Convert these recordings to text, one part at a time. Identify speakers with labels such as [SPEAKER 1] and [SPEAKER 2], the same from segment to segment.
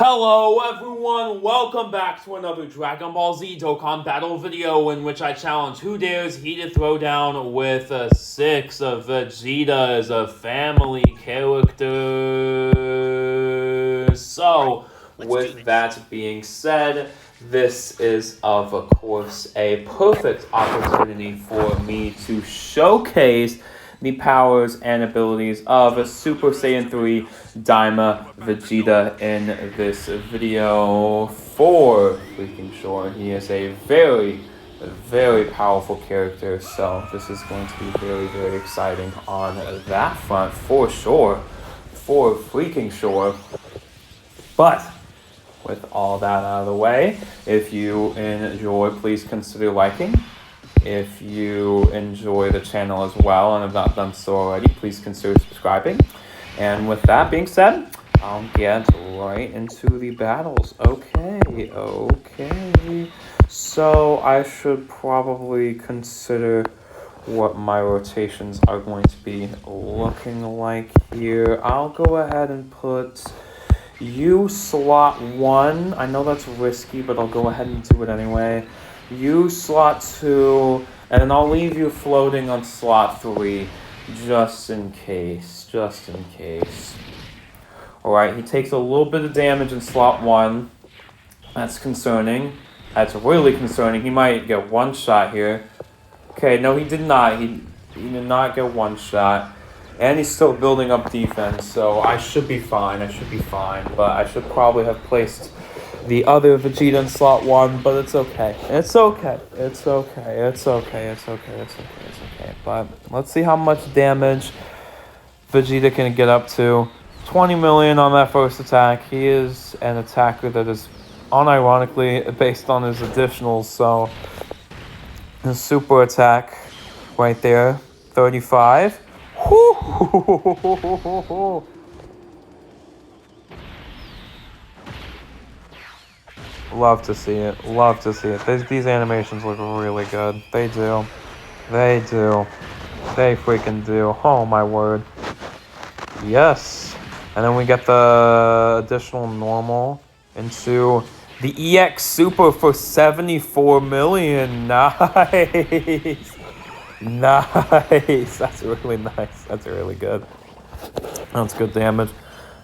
[SPEAKER 1] Hello everyone, welcome back to another Dragon Ball Z Dokkan battle video in which I challenge who dares heated throwdown with 6 of Vegeta as a family character. So, with that being said, this is of course a perfect opportunity for me to showcase the powers and abilities of a Super Saiyan 3 Daima Vegeta in this video. For freaking sure, he is a very powerful character, so this is going to be very exciting on that front, for sure. For freaking sure. But with all that out of the way, if you enjoy, please consider liking. If you enjoy the channel as well and have not done so already, please consider subscribing. And with that being said, I'll get right into the battles. Okay. So I should probably consider what my rotations are going to be looking like here. I'll go ahead and put you slot 1. I know that's risky, but I'll go ahead and do it anyway. You slot 2, and then I'll leave you floating on slot 3, just in case. Alright, he takes a little bit of damage in slot 1. That's concerning. That's really concerning. He might get one shot here. Okay, no, he did not. He did not get one shot. And he's still building up defense, so I should be fine. But I should probably have placed the other Vegeta in slot 1, but it's okay. It's okay. But let's see how much damage Vegeta can get up to. 20 million on that first attack. He is an attacker that is unironically based on his additionals, so his super attack right there, 35. Whoo! Love to see it. These animations look really good. They do. They freaking do. Oh my word. Yes. And then we get the additional normal into the EX Super for 74 million. Nice. That's really nice. That's really good. That's good damage.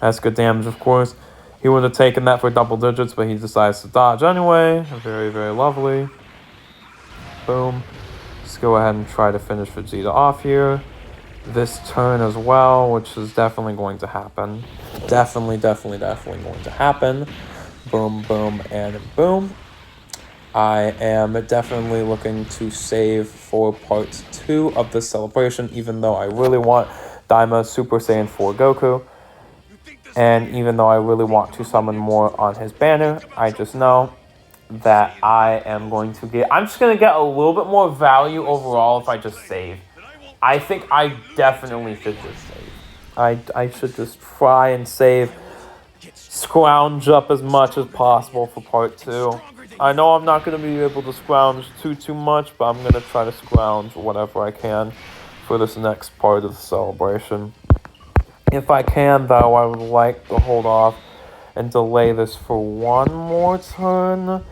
[SPEAKER 1] Of course. He would have taken that for double digits, but he decides to dodge anyway. Very lovely. Boom. Let's go ahead and try to finish Vegeta off here. This turn as well, which is definitely going to happen. Definitely going to happen. Boom, and boom. I am definitely looking to save for part 2 of this celebration, even though I really want Daima Super Saiyan 4 Goku. And even though I really want to summon more on his banner, I just know that I'm just going to get a little bit more value overall if I just save. I think I definitely should just save. I should just try and save, scrounge up as much as possible for part 2. I know I'm not going to be able to scrounge too much, but I'm going to try to scrounge whatever I can for this next part of the celebration. If I can, though, I would like to hold off and delay this for one more turn.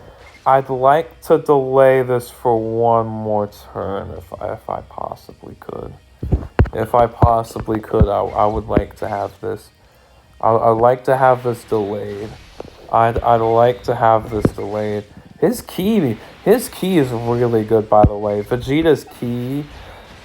[SPEAKER 1] I'd like to delay this for one more turn if I possibly could. I would like to have this. I'd like to have this delayed. I'd like to have this delayed. His key is really good, by the way. Vegeta's key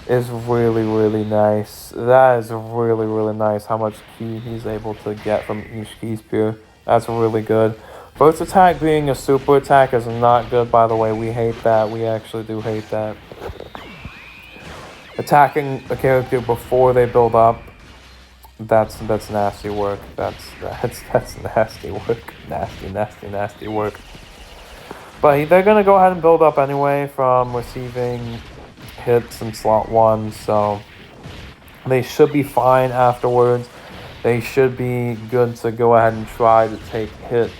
[SPEAKER 1] is really nice. That is really nice how much key he's able to get from each key spear. That's really good. First attack being a super attack is not good, by the way. We hate that. We actually do hate that. Attacking a character before they build up, that's nasty work. That's nasty work. Nasty work. But they're gonna go ahead and build up anyway from receiving hits in slot 1, so they should be fine afterwards. They should be good to go ahead and try to take hits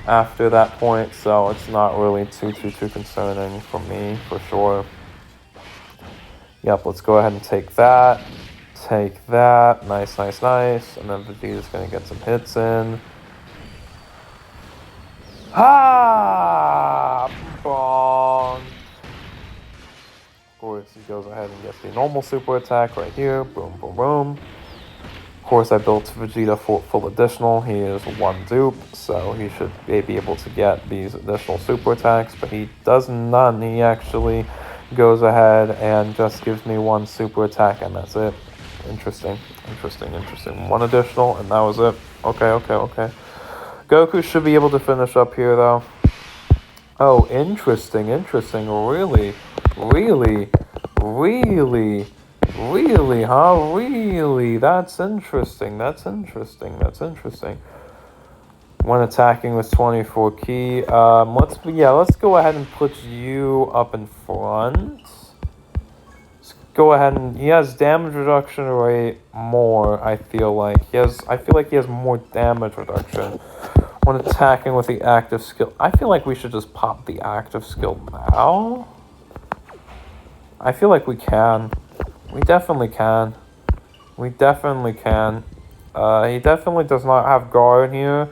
[SPEAKER 1] after that point, so it's not really too concerning for me, for sure. Yep, let's go ahead and take that. Nice. And then Vegeta's gonna get some hits in. Ah! Bong. Of course, he goes ahead and gets the normal super attack right here. Boom, boom, boom. Of course, I built Vegeta full additional. He is one dupe, so he should be able to get these additional super attacks, but he does none. He actually goes ahead and just gives me one super attack, and that's it. Interesting. One additional, and that was it. Okay. Goku should be able to finish up here, though. Oh, interesting. Really, huh? Really? That's interesting. When attacking with 24 key, let's go ahead and put you up in front. Let's go ahead and he has damage reduction rate more. I feel like he has more damage reduction when attacking with the active skill. I feel like we should just pop the active skill now. I feel like we can. We definitely can. He definitely does not have guard here,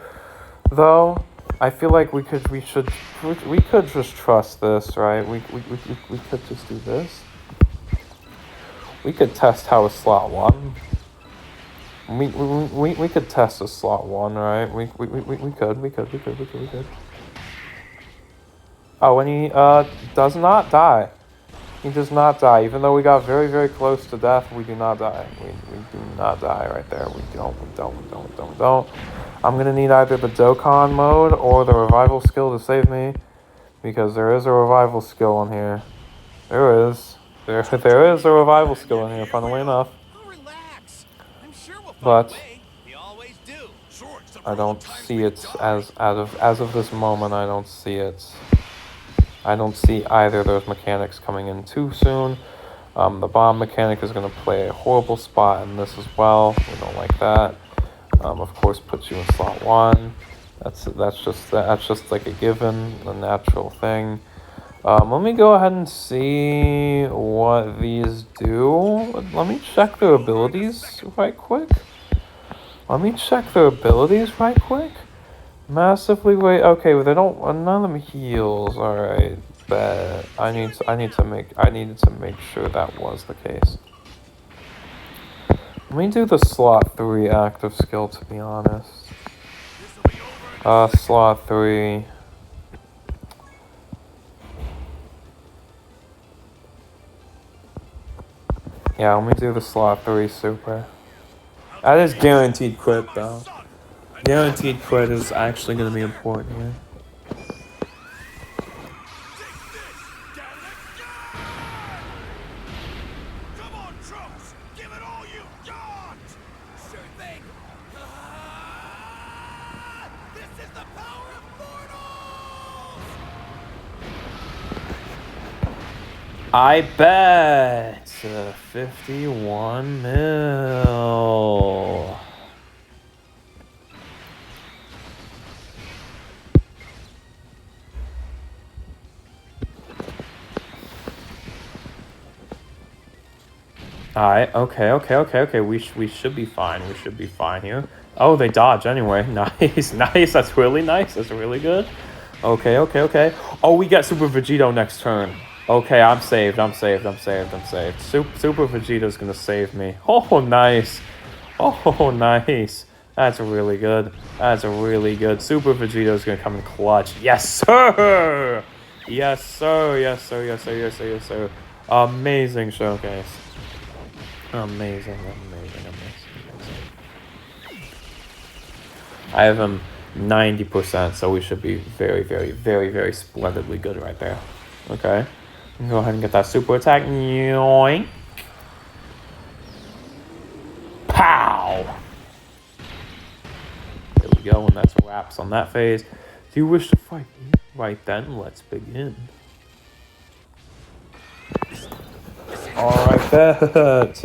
[SPEAKER 1] though. I feel like we could just trust this, right? We could just do this. We could test how a slot 1. We could test a slot 1, right? We could. Oh, and he does not die. He does not die. Even though we got very, very close to death, we do not die. We do not die right there. We don't. I'm gonna need either the Dokkan mode or the revival skill to save me, because there is a revival skill in here. There is a revival skill in here, funnily enough. But I don't see it as of this moment. I don't see it. I don't see either of those mechanics coming in too soon. The bomb mechanic is going to play a horrible spot in this as well. We don't like that. Of course, puts you in slot 1. That's just like a given, a natural thing. Let me go ahead and see what these do. Let me check their abilities right quick. Massively wait. Okay, well, they don't. None of them heals. All right, but I needed to make sure that was the case. Let me do the slot 3 active skill, to be honest. Slot 3. Yeah, let me do the slot 3 super. That is guaranteed crit, though. Guaranteed crit is actually going to be important here.
[SPEAKER 2] Come on, Trunks! Give it all you got! Sure thing. This is the power of mortals!
[SPEAKER 1] I bet 51 mil. Alright, okay. We should be fine. We should be fine here. Oh, they dodge anyway. Nice. That's really nice. That's really good. Okay. Oh, we get Super Vegeta next turn. Okay, I'm saved. Super Vegeta's gonna save me. Oh, nice. That's really good. Super Vegeta's gonna come in clutch. Yes, sir! Yes, sir. Amazing showcase. Amazing. I have him 90%, so we should be very splendidly good right there. Okay. Go ahead and get that super attack. Yoink. Pow! There we go, and that's wraps on that phase. Do you wish to fight me? Right then, let's begin. Alright, bet.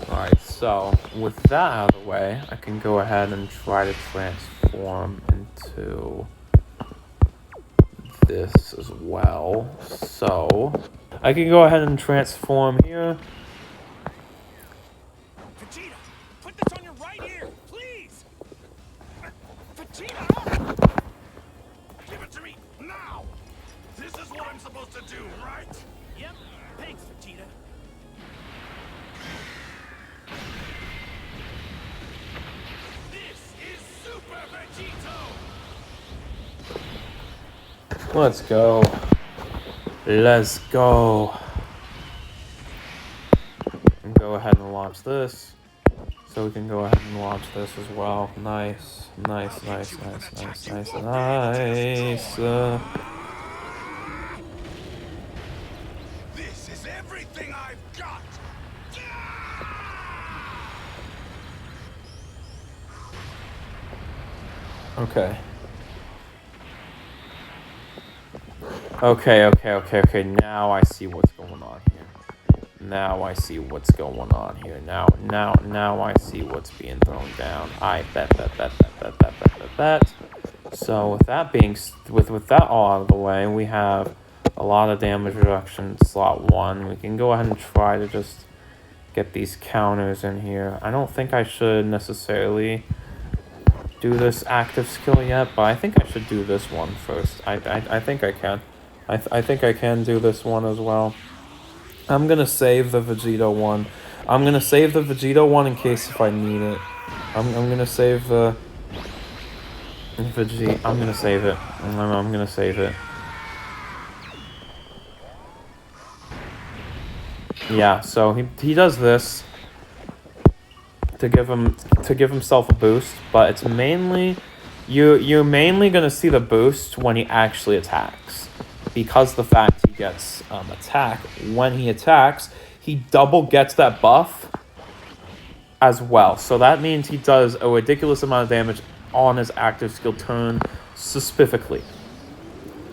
[SPEAKER 1] Alright, so with that out of the way, I can go ahead and try to transform into this as well. So I can go ahead and transform here.
[SPEAKER 2] Vegeta, put this on your right ear, please. Vegeta, give it to me now. This is what I'm supposed to do, right? Yep. Thanks, Vegeta. This is Super Vegito.
[SPEAKER 1] Let's go. Let's go. And go ahead and launch this. So we can go ahead and launch this as well. Nice. Nice, nice, nice, nice, nice, nice.
[SPEAKER 2] This is everything I've got.
[SPEAKER 1] Okay. Okay. Now I see what's going on here. Now I see what's going on here. Now I see what's being thrown down. I bet. So with that being with that all out of the way, we have a lot of damage reduction in slot 1. We can go ahead and try to just get these counters in here. I don't think I should necessarily do this active skill yet, but I think I should do this one first. I think I can. I think I can do this one as well. I'm gonna save the Vegeta one. I'm gonna save the Vegeta one in case if I need it. I'm gonna save the Vegeta. I'm gonna save it. I'm gonna save it. Yeah. So he does this to give himself a boost, but it's mainly you're mainly gonna see the boost when he actually attacks, because the fact he gets attack when he attacks, he double gets that buff as well. So that means he does a ridiculous amount of damage on his active skill turn specifically.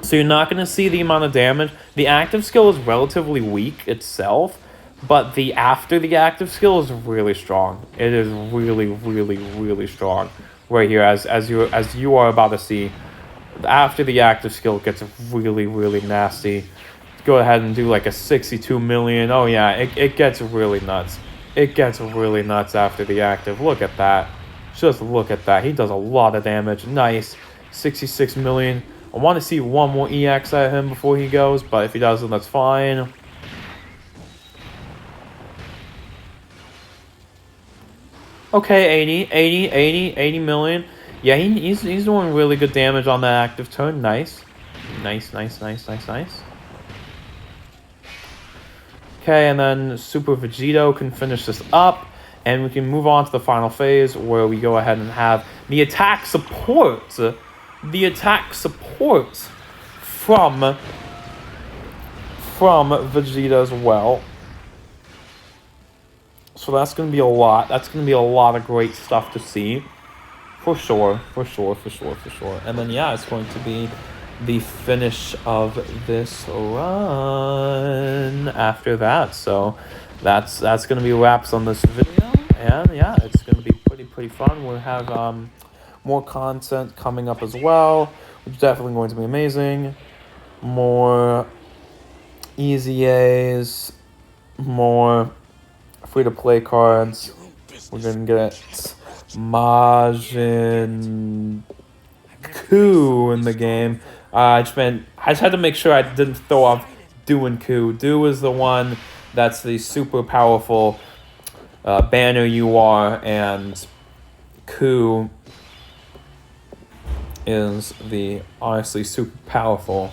[SPEAKER 1] So you're not gonna see the amount of damage. The active skill is relatively weak itself, but after the active skill is really strong. It is really strong right here, as you are about to see. After the active skill gets really nasty. Go ahead and do like a 62 million. Oh yeah, it gets really nuts. It gets really nuts after the active. Look at that. Just look at that. He does a lot of damage. Nice. 66 million. I want to see one more EX at him before he goes, but if he doesn't, that's fine. Okay, 80 million. Yeah, he's doing really good damage on that active turn. Nice. Okay, and then Super Vegito can finish this up, and we can move on to the final phase where we go ahead and have the attack support. The attack support from Vegeta as well. So that's going to be a lot. That's going to be a lot of great stuff to see. For sure. And then, yeah, it's going to be the finish of this run after that. So that's going to be wraps on this video. And, yeah, it's going to be pretty fun. We'll have more content coming up as well, which is definitely going to be amazing. More easy A's, more free-to-play cards. We're going to get Majin Ku in the game. I just had to make sure I didn't throw off Do and Ku. Do is the one that's the super powerful banner you are, and Ku is the honestly super powerful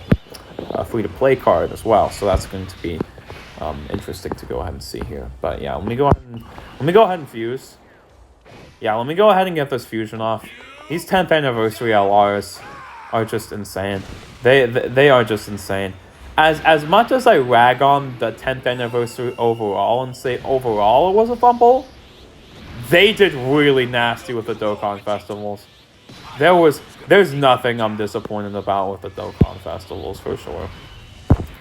[SPEAKER 1] free-to-play card as well. So that's going to be interesting to go ahead and see here. But yeah, let me go ahead and fuse. Yeah, let me go ahead and get this fusion off. These 10th anniversary LRs are just insane. They are just insane. As much as I rag on the 10th anniversary overall and say overall it was a fumble, they did really nasty with the Dokkan festivals. There's nothing I'm disappointed about with the Dokkan festivals for sure.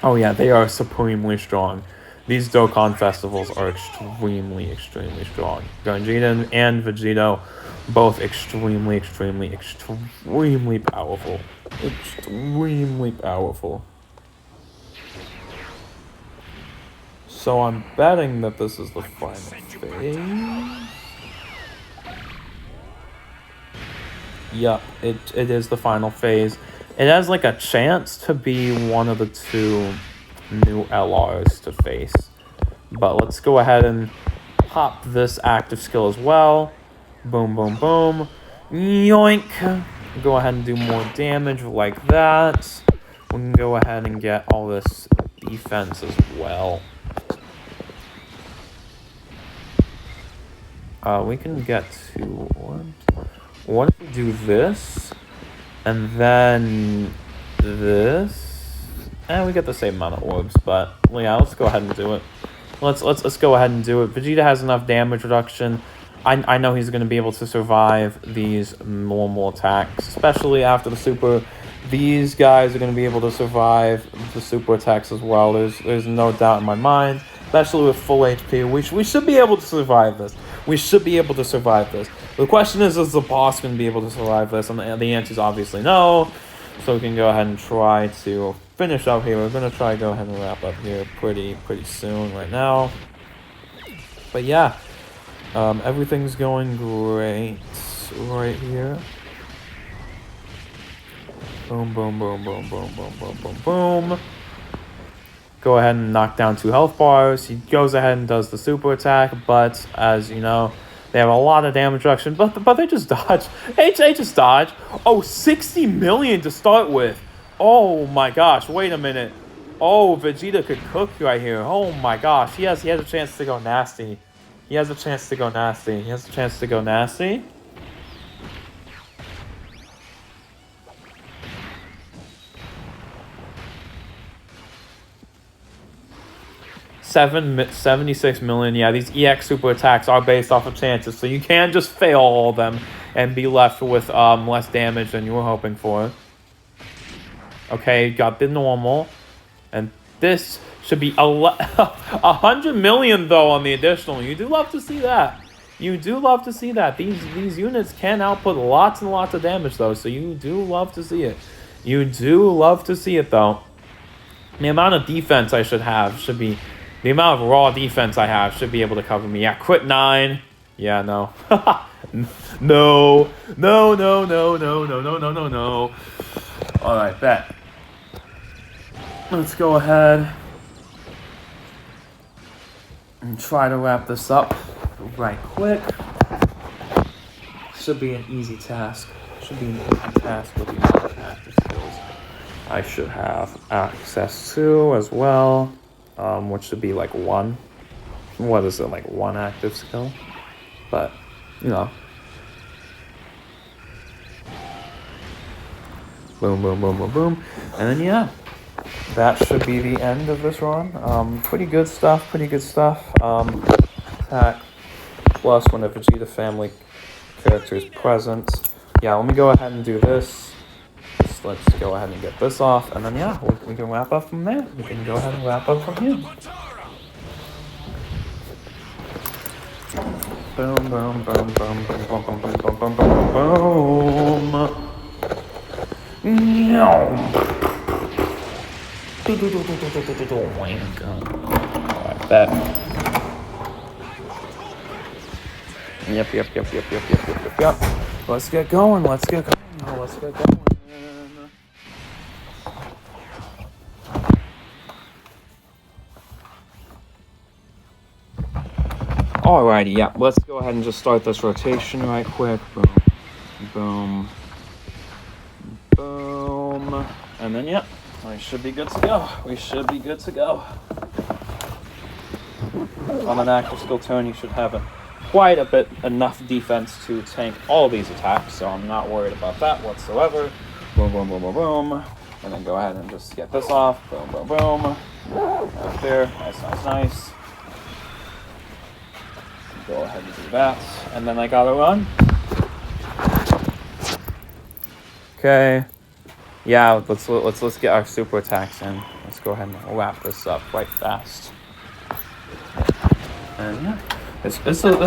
[SPEAKER 1] Oh yeah, they are supremely strong. these Dokkan festivals are extremely, extremely strong. Vegeta and Vegeta, both extremely, extremely, extremely powerful. Extremely powerful. So I'm betting that this is the final phase. Yup, it is the final phase. It has like a chance to be one of the two new LRs to face. But let's go ahead and pop this active skill as well. Boom, boom, boom. Yoink. Go ahead and do more damage like that. We can go ahead and get all this defense as well. We can get to... What if we do this? And then this? We get the same amount of orbs, but yeah, let's go ahead and do it. Let's go ahead and do it. Vegeta has enough damage reduction. I know he's going to be able to survive these normal attacks, especially after the super. These guys are going to be able to survive the super attacks as well. There's no doubt in my mind, especially with full HP. We should be able to survive this. We should be able to survive this. The question is the boss going to be able to survive this? And the answer is obviously no. So we can go ahead and try to finish up here. We're going to try to go ahead and wrap up here pretty soon right now. But yeah, everything's going great right here. Boom, boom, boom, boom, boom, boom, boom, boom, boom. Go ahead and knock down 2 health bars. He goes ahead and does the super attack, but as you know, they have a lot of damage reduction, but they just dodge. They just dodge. Oh, 60 million to start with. Oh my gosh, wait a minute. Oh, Vegeta could cook right here. Oh my gosh, he has a chance to go nasty. He has a chance to go nasty. He has a chance to go nasty. $76 million. Yeah, these EX super attacks are based off of chances, so you can just fail all of them and be left with less damage than you were hoping for. Okay, got the normal, and this should be 100 million though on the additional. You do love to see that. You do love to see that. These units can output lots and lots of damage though, so you do love to see it. You do love to see it though. The amount of defense I should have should be. The amount of raw defense I have should be able to cover me. Yeah, quit 9. Yeah, no. No. No. Alright, bet. Let's go ahead and try to wrap this up right quick. Should be an easy task. Should be an easy task with the amount of active skills I should have access to as well. Which should be like 1. What is it, like 1 active skill? But, you know. Boom, boom, boom, boom, boom. And then, yeah. That should be the end of this run. Pretty good stuff, attack. Plus, when a Vegeta family character is present. Yeah, let me go ahead and do this. Let's go ahead and get this off, and then yeah, we can wrap up from there. We can go ahead and wrap up from here. Boom, boom, boom, boom, boom, boom, boom, boom, boom, boom, boom, boom. Alright, bet. Yep. Let's get going. Alrighty, yeah, let's go ahead and just start this rotation right quick. Boom. And then, yeah, we should be good to go. On an active skill turn, you should have quite a bit enough defense to tank all these attacks, so I'm not worried about that whatsoever. Boom. And then go ahead and just get this off. Boom. Right there. Nice. Go ahead and do that, and then I gotta run. Okay, yeah. Let's get our super attacks in. Let's go ahead and wrap this up quite fast. And yeah, this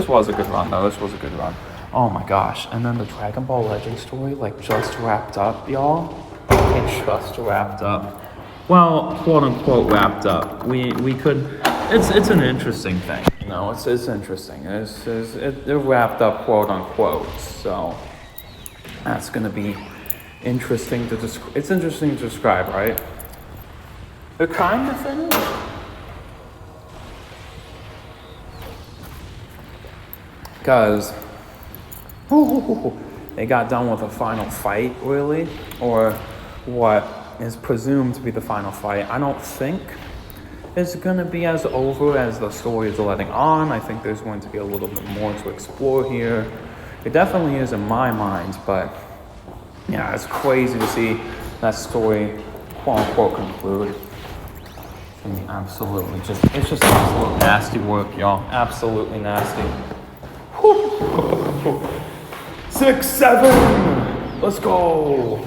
[SPEAKER 1] was a good run though. This was a good run. Oh my gosh! And then the Dragon Ball Legend story like just wrapped up, y'all. It just wrapped up. Well, quote unquote wrapped up. We could. It's an interesting thing. You know, it's interesting. It wrapped up, quote unquote. So that's gonna be interesting to describe. It's interesting to describe, right? They're kind of finished. Because they got done with a final fight, really, or what is presumed to be the final fight. I don't think it's gonna be as over as the story is letting on. I think there's going to be a little bit more to explore here. It definitely is in my mind, but yeah, it's crazy to see that story, quote unquote, conclude. I mean, absolutely, it's just absolute nasty work, y'all. Absolutely nasty. 6, 7. Let's go.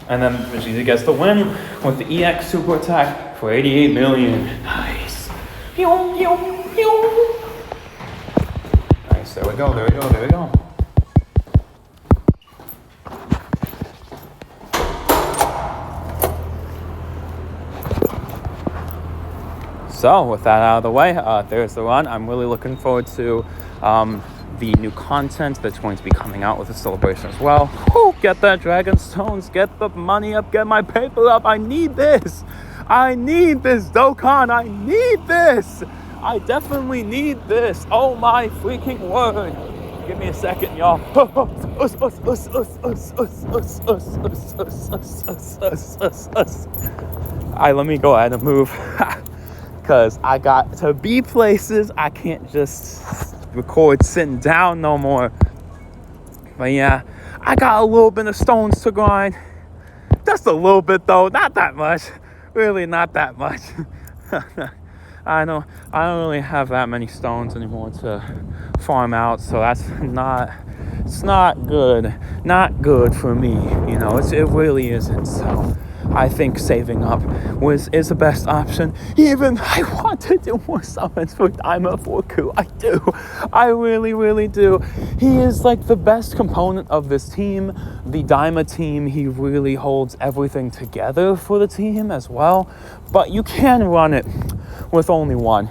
[SPEAKER 1] And then Vegeta gets the win with the EX super attack for 88 million. Nice. Nice. There we go. So with that out of the way, there's the run. I'm really looking forward to the new content that's going to be coming out with the celebration as well. Woo, get that Dragon Stones, get the money up, get my paper up. I need this, Dokkan. I need this. I definitely need this. Oh my freaking word. Give me a second, y'all. Alright, let me go ahead and move. Because I got to be places. I can't just record sitting down no more. But yeah, I got a little bit of stones to grind. Just a little bit though, not that much. Really not that much. I don't really have that many stones anymore to farm out, so it's not good for me, you know. It really isn't. So I think saving up is the best option. Even I want to do more summons for Daima 4Ku. I do. I really do. He is like the best component of this team, the Daima team. He really holds everything together for the team as well. But you can run it with only one.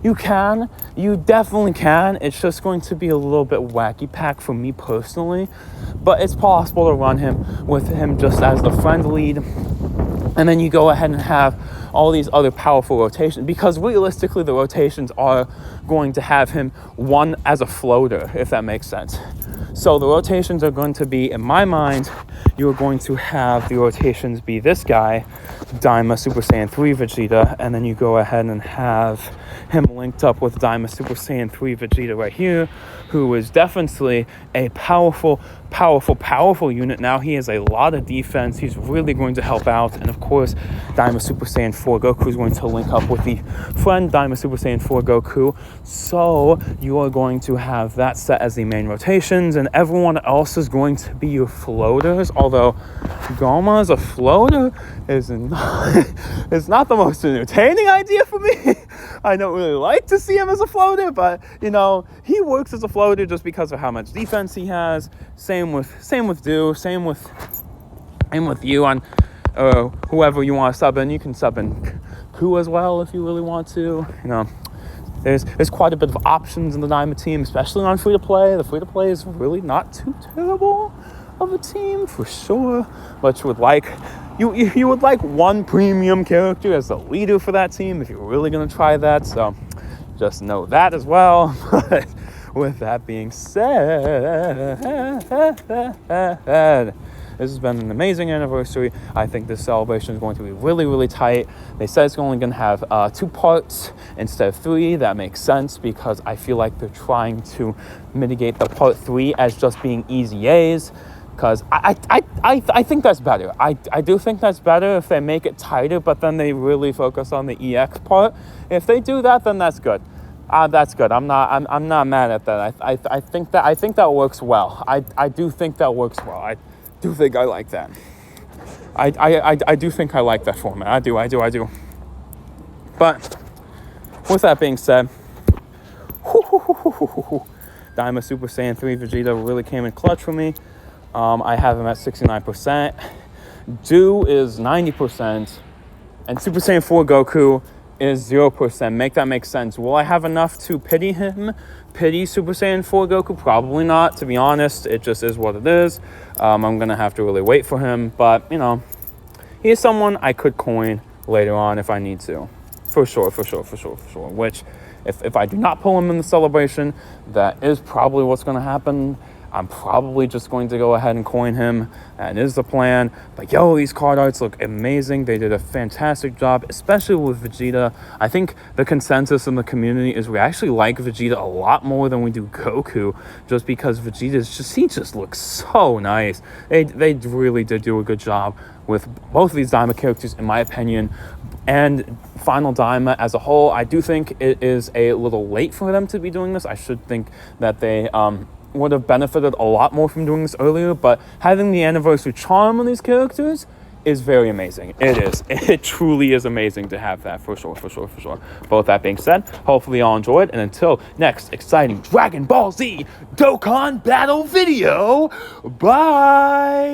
[SPEAKER 1] You definitely can. It's just going to be a little bit wacky pack for me personally, but it's possible to run him with him just as the friend lead, and then you go ahead and have all these other powerful rotations, because realistically the rotations are going to have him one as a floater, if that makes sense. So the rotations are going to be, in my mind, you're going to have the rotations be this guy, Daima Super Saiyan 3 Vegeta, and then you go ahead and have him linked up with Daima Super Saiyan 3 Vegeta right here, who is definitely a powerful unit. Now he has a lot of defense. He's really going to help out. And of course, Daima Super Saiyan 4 Goku is going to link up with the friend Daima Super Saiyan 4 Goku. So you are going to have that set as the main rotations, and everyone else is going to be your floaters. Although Goma as a floater is not the most entertaining idea for me. I don't really like to see him as a floater, but you know, he works as a floater just because of how much defense he has. Same with Do, same with you on whoever you want to sub in. You can sub in Ku as well if you really want to. You know, there's quite a bit of options in the Daima team, especially on free to play. The free to play is really not too terrible of a team for sure. But you would like one premium character as the leader for that team if you're really gonna try that. So just know that as well. But with that being said, this has been an amazing anniversary. I think this celebration is going to be really tight. They said it's only going to have 2 parts instead of 3. That makes sense because I feel like they're trying to mitigate the part 3 as just being easy A's. Because I think that's better. I do think that's better if they make it tighter, but then they really focus on the EX part. If they do that, then that's good. That's good. I'm not mad at that. I think that works well. I do think that works well. I do think I like that.
[SPEAKER 3] I do think I like that format. I do. But with that being said, Daima Super Saiyan 3 Vegeta really came in clutch for me. I have him at 69%. Do is 90%. And Super Saiyan 4 Goku is 0%. Make that make sense. Will I have enough to pity him? Pity Super Saiyan 4 Goku? Probably not, to be honest. It just is what it is. I'm going to have to really wait for him. But, you know, he is someone I could coin later on if I need to. For sure. Which, if I do not pull him in the celebration, that is probably what's going to happen. I'm probably just going to go ahead and coin him. That is the plan. But yo, these card arts look amazing. They did a fantastic job, especially with Vegeta. I think the consensus in the community is we actually like Vegeta a lot more than we do Goku, just because he just looks so nice. They really did do a good job with both of these Daima characters, in my opinion. And Final Daima as a whole, I do think it is a little late for them to be doing this. I should think that they would have benefited a lot more from doing this earlier, but having the anniversary charm on these characters is very amazing. It is. It truly is amazing to have that, for sure. But with that being said, hopefully y'all enjoyed, and until next exciting Dragon Ball Z Dokkan battle video, bye!